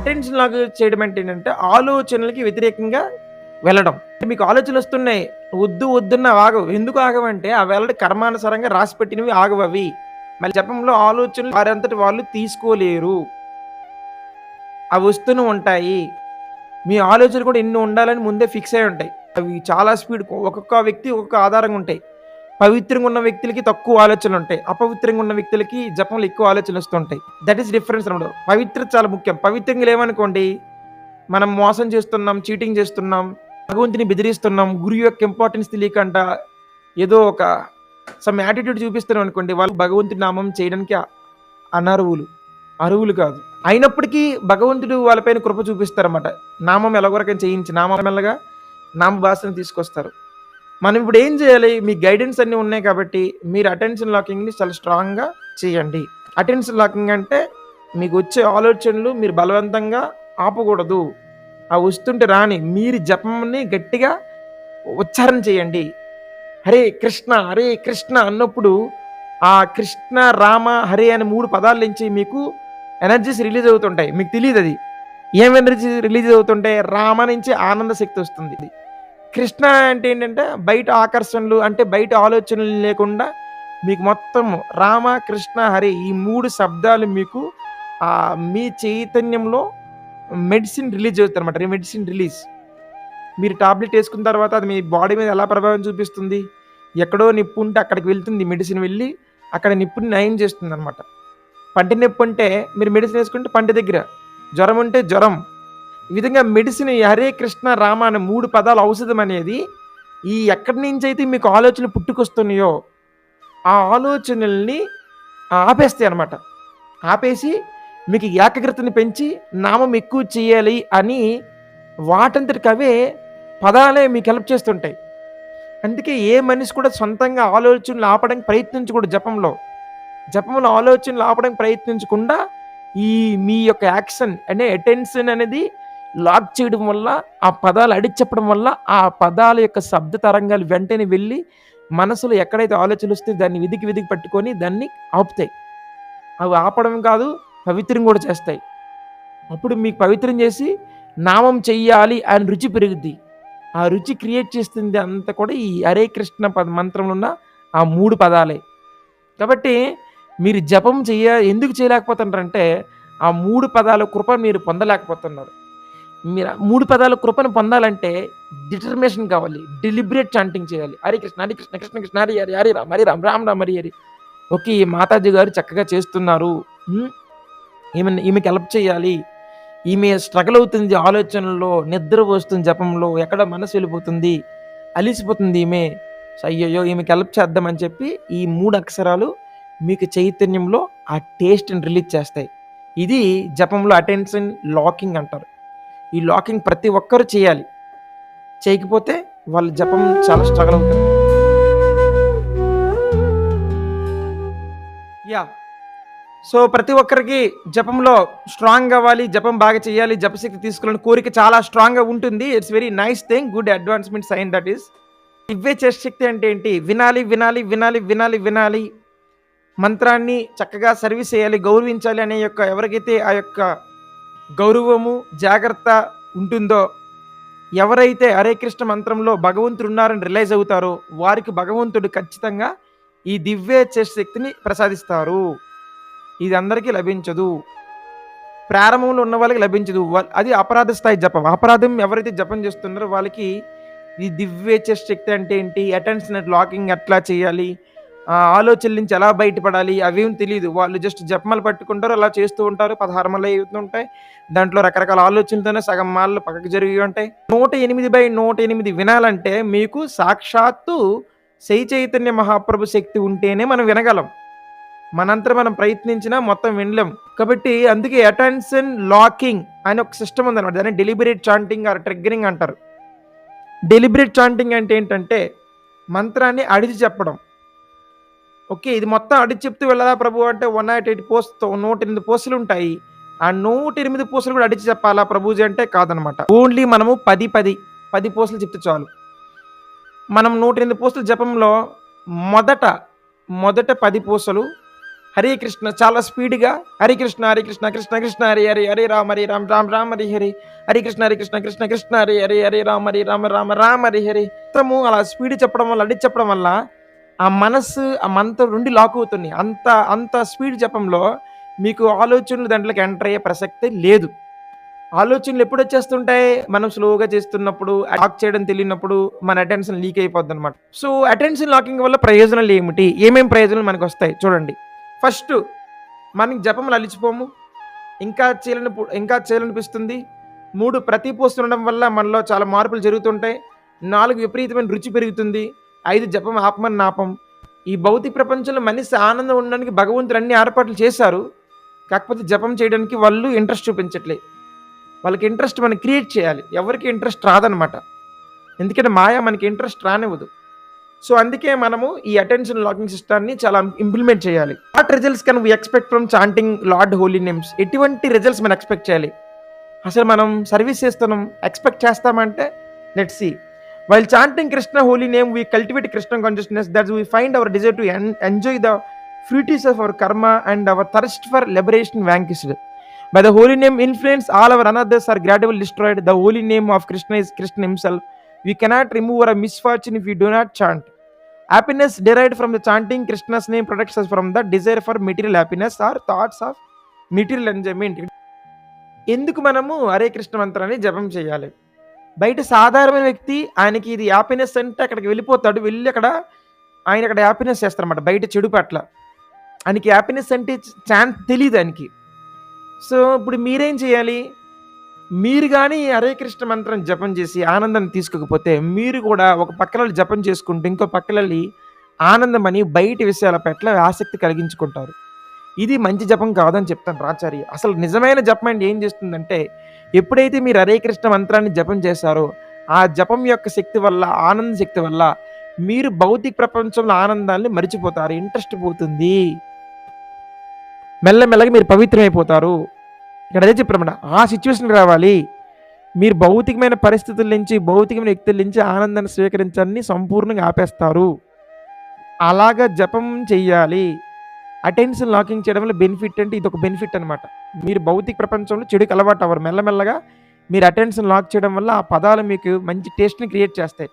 Attention log చేయడం అంటే ఏంటంటే, ఆలోచనలకి వ్యతిరేకంగా వెళ్ళడం. మీకు ఆలోచనలొస్తున్నాయి. వద్దు వద్దన్న ఆగవు. ఎందుకు ఆగవంటే, అవి ఆల్రెడీ కర్మానుసారంగా రాసిపెట్టినవి ఆగవవి. మళ్ళీ జపంలో ఆలోచనలు వారంతట వాళ్ళు తీసుకోలేరు. అవి వస్తూనే ఉంటాయి. మీ ఆలోచనలు కూడా ఎన్ని ఉండాలని ముందే ఫిక్స్ అయ్యి ఉంటాయి. అవి చాలా స్పీడ్ ఒక్కొక్క వ్యక్తి ఒక్కొక్క ఆధారంగా ఉంటాయి. పవిత్రంగా ఉన్న వ్యక్తులకి తక్కువ ఆలోచనలుంటాయి. అపవిత్రంగా ఉన్న వ్యక్తులకి జపంలో ఎక్కువ ఆలోచనలొస్తుంటాయి. దట్ ఈస్ డిఫరెన్స్ అన్నమాట. పవిత్రత చాలా ముఖ్యం. పవిత్రంగా లేవనుకోండి, మనం మోసం చేస్తున్నాం, చీటింగ్ చేస్తున్నాం, భగవంతుని బెదిరిస్తున్నాం, గురువు యొక్క ఇంపార్టెన్స్ తెలియకంట ఏదో ఒక సమ్ యాటిట్యూడ్ చూపిస్తున్నాం అనుకోండి, వాళ్ళు భగవంతుడి నామం చేయడానికి అనర్హులు, అర్హులు కాదు. అయినప్పటికీ భగవంతుడు వాళ్ళపైన కృప చూపిస్తారన్నమాట. నామం ఎలాగొరకని చేయించి నామం మెల్లగా నామ భాషను తీసుకొస్తారు. మనం ఇప్పుడు ఏం చేయాలి? మీ గైడెన్స్ అన్నీ ఉన్నాయి కాబట్టి మీరు అటెన్షన్ లాకింగ్ని చాలా స్ట్రాంగ్గా చేయండి. అటెన్షన్ లాకింగ్ అంటే మీకు వచ్చే ఆలోచనలు మీరు బలవంతంగా ఆపకూడదు. అవి వస్తుంటే రాని మీరు జపంని గట్టిగా ఉచ్చారణ చేయండి. హరే కృష్ణ హరే కృష్ణ అన్నప్పుడు ఆ కృష్ణ రామ హరే అనే 3 పదాల నుంచి మీకు ఎనర్జీస్ రిలీజ్ అవుతుంటాయి. మీకు తెలియదు అది ఏం ఎనర్జీ రిలీజ్ అవుతుంటాయి. రామ నుంచి ఆనంద శక్తి వస్తుంది. కృష్ణ అంటే ఏంటంటే బయట ఆకర్షణలు, అంటే బయట ఆలోచనలు లేకుండా మీకు మొత్తం రామ కృష్ణ హరి ఈ 3 శబ్దాలు మీకు మీ చైతన్యంలో మెడిసిన్ రిలీజ్ అవుతుంది అనమాట. Medicine release. మీరు టాబ్లెట్ వేసుకున్న తర్వాత అది మీ బాడీ మీద ఎలా ప్రభావం చూపిస్తుంది? ఎక్కడో నిప్పు ఉంటే అక్కడికి వెళ్తుంది మెడిసిన్, వెళ్ళి అక్కడ నిప్పుని నయం చేస్తుంది అనమాట. పంటి నొప్పి అంటే మీరు మెడిసిన్ వేసుకుంటే పంటి దగ్గర, జ్వరం ఉంటే జ్వరం. ఈ విధంగా మెడిసిన్ హరే కృష్ణ రామ అనే 3 పదాల ఔషధం అనేది ఈ ఎక్కడి నుంచి అయితే మీకు ఆలోచనలు పుట్టుకొస్తున్నాయో ఆ ఆలోచనల్ని ఆపేస్తాయి అనమాట. ఆపేసి మీకు ఏకాగ్రతని పెంచి నామం ఎక్కువ చేయాలి అని వాటంతటికి అవే పదాలే మీకు హెల్ప్ చేస్తుంటాయి. అందుకే ఏ మనిషి కూడా సొంతంగా ఆలోచనలు ఆపడానికి ప్రయత్నించకూడదు. జపంలో ఆలోచనలు ఆపడానికి ప్రయత్నించకుండా ఈ మీ యొక్క యాక్షన్ అంటే అటెన్షన్ అనేది లాక్ చేయడం వల్ల, ఆ పదాలు అడిచెప్పడం వల్ల ఆ పదాల యొక్క శబ్ద తరంగాలు వెంటనే వెళ్ళి మనసులో ఎక్కడైతే ఆలోచనలు వస్తే దాన్ని వెదికి పట్టుకొని దాన్ని ఆపుతాయి. అవి ఆపడం కాదు, పవిత్రం కూడా చేస్తాయి. అప్పుడు మీకు పవిత్రం చేసి నామం చెయ్యాలి అని రుచి పెరుగుద్ది. ఆ రుచి క్రియేట్ చేస్తుంది అంతా కూడా ఈ హరే కృష్ణ మంత్రంలో ఉన్న ఆ 3 పదాలే. కాబట్టి మీరు జపం ఎందుకు చేయలేకపోతున్నారంటే ఆ 3 పదాల కృప మీరు పొందలేకపోతున్నారు. మీరు 3 పదాల కృపను పొందాలంటే డిటర్మినేషన్ కావాలి. డెలిబరేట్ చాంటింగ్ చేయాలి. హరే కృష్ణ హరే కృష్ణ కృష్ణ కృష్ణ హరి హరి హరి రామ్ హరి రామ్ రామ్ రామ్ హరి హరి. ఓకే, ఈ మాతాజీ గారు చక్కగా చేస్తున్నారు, ఈమెకి హెల్ప్ చేయాలి, ఈమె స్ట్రగుల్ అవుతుంది ఆలోచనలో, నిద్ర వస్తుంది జపంలో, ఎక్కడ మనసు వెళ్ళిపోతుంది, అలిసిపోతుంది ఈమె, అయ్యయ్యో ఈమెకి హెల్ప్ చేద్దామని చెప్పి ఈ 3 అక్షరాలు మీకు చైతన్యంలో ఆ టేస్ట్ని రిలీజ్ చేస్తాయి. ఇది జపంలో అటెన్షన్ లాకింగ్ అంటారు. ఈ లాకింగ్ ప్రతి ఒక్కరు చేయాలి. చేయకపోతే వాళ్ళ జపం చాలా స్ట్రగుల్ అవుతారు. సో ప్రతి ఒక్కరికి జపంలో స్ట్రాంగ్ అవ్వాలి, జపం బాగా చేయాలి, జపశక్తి తీసుకోవాలని కోరిక చాలా స్ట్రాంగ్గా ఉంటుంది. It's very nice thing, good advancement sign that is. దివ్య శక్తి అంటే ఏంటి? వినాలి వినాలి వినాలి వినాలి వినాలి, మంత్రాన్ని చక్కగా సర్వీస్ చేయాలి, గౌరవించాలి అనే యొక్క ఎవరికైతే ఆ యొక్క గౌరవము జాగ్రత్త ఉంటుందో, ఎవరైతే హరే కృష్ణ మంత్రంలో భగవంతుడు ఉన్నారని రిలైజ్ అవుతారో వారికి భగవంతుడు ఖచ్చితంగా ఈ దివ్య శక్తిని ప్రసాదిస్తారు. ఇది అందరికీ లభించదు, ప్రారంభంలో ఉన్న వాళ్ళకి లభించదు. అది అపరాధ స్థాయి జపం. అపరాధం ఎవరైతే జపం చేస్తున్నారో వాళ్ళకి ఈ దివ్య శక్తి అంటే ఏంటి, అటెన్షన్ లాకింగ్ ఎట్లా చేయాలి, ఆలోచనల నుంచి ఎలా బయటపడాలి అవేం తెలియదు. వాళ్ళు జస్ట్ జపమాలు పట్టుకుంటారు, అలా చేస్తూ ఉంటారు. 16 మాలలు అవుతుంటాయి. దాంట్లో రకరకాల ఆలోచనలతోనే సగం మాలలు పక్కకు జరిగి ఉంటాయి. 108/108 వినాలంటే మీకు సాక్షాత్తు శ్రీ చైతన్య మహాప్రభు శక్తి ఉంటేనే మనం వినగలం. మనంతా మనం ప్రయత్నించినా మొత్తం వినలేం. కాబట్టి అందుకే అటెన్షన్ లాకింగ్ అని ఒక సిస్టమ్ ఉందన్నమాట. దాన్ని డెలిబరేట్ చాంటింగ్ ఆర్ ట్రిగ్గరింగ్ అంటారు. డెలిబరేట్ చాంటింగ్ అంటే ఏంటంటే మంత్రాన్ని అడిచి చెప్పడం. ఓకే, ఇది మొత్తం అడిచి చెప్తూ వెళ్ళదా ప్రభు అంటే 108 పోస్ట్తో 108 పూసలు ఉంటాయి. ఆ 108 పూసలు కూడా అడిచి చెప్పాలా ప్రభుజీ అంటే కాదనమాట. ఓన్లీ మనము 10 పూసలు చెప్తే చాలు. మనం 108 పూసలు జపంలో మొదట 10 పూసలు హరే కృష్ణ చాలా స్పీడ్గా హరే కృష్ణ హరే కృష్ణ కృష్ణ కృష్ణ హరే హరే హరే రామ రామ హరే హరే హరే కృష్ణ హరే కృష్ణ కృష్ణ కృష్ణ హరే హరే హరే రామ రామ హరే హరే. మొత్తము అలా స్పీడ్ చెప్పడం వల్ల అడిగి చెప్పడం వల్ల ఆ మనస్సు ఆ మంత్రం నుండి లాక్ అవుతుంది. అంత అంత స్పీడ్ జపంలో మీకు ఆలోచనలు దాంట్లోకి ఎంటర్ అయ్యే ప్రసక్తే లేదు. ఆలోచనలు ఎప్పుడు వచ్చేస్తుంటాయి? మనం స్లోగా చేస్తున్నప్పుడు, లాక్ చేయడం తెలియనప్పుడు మన అటెన్షన్ లీక్ అయిపోద్ది అనమాట. సో అటెన్షన్ లాకింగ్ వల్ల ప్రయోజనాలు ఏమిటి? ఏమేం ప్రయోజనాలు మనకు వస్తాయి చూడండి. ఫస్ట్, మనకి జపములు అలిచిపోము, ఇంకా చేయాలనిపిస్తుంది. 3, ప్రతి పోస్ట్ ఉండడం వల్ల మనలో చాలా మార్పులు జరుగుతుంటాయి. 4, విపరీతమైన రుచి పెరుగుతుంది. 5, జపం ఆపమని నాపం. ఈ భౌతిక ప్రపంచంలో మనిషి ఆనందం ఉండడానికి భగవంతుడు అన్ని ఏర్పాట్లు చేశారు. కాకపోతే జపం చేయడానికి వాళ్ళు ఇంట్రెస్ట్ చూపించట్లేదు. వాళ్ళకి ఇంట్రెస్ట్ మనం క్రియేట్ చేయాలి. ఎవరికి ఇంట్రెస్ట్ రాదనమాట. ఎందుకంటే మాయ మనకి ఇంట్రెస్ట్ రానివ్వదు. సో అందుకే మనము ఈ అటెన్షన్ లాకింగ్ సిస్టాన్ని చాలా ఇంప్లిమెంట్ చేయాలి. What results can we expect from chanting Lord holy names? ఎటువంటి రిజల్ట్స్ మనం ఎక్స్పెక్ట్ చేయాలి? అసలు మనం సర్వీస్ చేస్తున్నాం, ఎక్స్పెక్ట్ చేస్తామంటే let's see. While chanting Krishna holy name we cultivate Krishna consciousness that we find our desire to enjoy the fruities of our karma and our thirst for liberation vanquished. By the holy name influence, all our another's are gradually destroyed. The holy name of Krishna is Krishna himself. We cannot remove our misfortune if we do not chant. Happiness derived from the chanting Krishna's name protects us from the desire for material happiness or thoughts of material enjoyment. ఎందుకు మనము హరే కృష్ణ మంత్రాన్ని జపం చేయాలి? బయట సాధారణమైన వ్యక్తి ఆయనకి ఇది హ్యాపీనెస్ అంటే అక్కడికి వెళ్ళిపోతాడు. వెళ్ళి ఆయన అక్కడ హ్యాపీనెస్ చేస్తారన్నమాట. బయట చెడు పట్ల ఆయనకి హ్యాపీనెస్ అంటే ఛాన్స్ తెలియదు ఆయనకి. సో ఇప్పుడు మీరేం చేయాలి? మీరు కానీ హరే కృష్ణ మంత్రం జపం చేసి ఆనందాన్ని తీసుకోకపోతే మీరు కూడా ఒక పక్కన జపం చేసుకుంటూ ఇంకో పక్కన ఆనందం అని బయట విషయాల పట్ల ఆసక్తి కలిగించుకుంటారు. ఇది మంచి జపం కాదని చెప్తాను రాచార్య. అసలు నిజమైన జపం అంటే ఏం చేస్తుందంటే, ఎప్పుడైతే మీరు హరే కృష్ణ మంత్రాన్ని జపం చేశారో ఆ జపం యొక్క శక్తి వల్ల, ఆనంద శక్తి వల్ల మీరు భౌతిక ప్రపంచంలో ఆనందాన్ని మరిచిపోతారు. ఇంట్రెస్ట్ పోతుంది. మెల్లమెల్లగా మీరు పవిత్రమైపోతారు. ఇక్కడ అదే చెప్పారన్నమాట. ఆ సిచ్యువేషన్కి రావాలి. మీరు భౌతికమైన పరిస్థితుల నుంచి, భౌతికమైన వ్యక్తుల నుంచి ఆనందాన్ని స్వీకరించాలని సంపూర్ణంగా ఆపేస్తారు. అలాగా జపం చెయ్యాలి. అటెన్షన్ లాకింగ్ చేయడం వల్ల బెనిఫిట్ అంటే ఇది ఒక బెనిఫిట్ అనమాట. మీరు భౌతిక ప్రపంచంలో చెడుకి అలవాటు అవ్వరు. మెల్లమెల్లగా మీరు అటెన్షన్ లాక్ చేయడం వల్ల ఆ పదాలు మీకు మంచి టేస్ట్ని క్రియేట్ చేస్తాయి.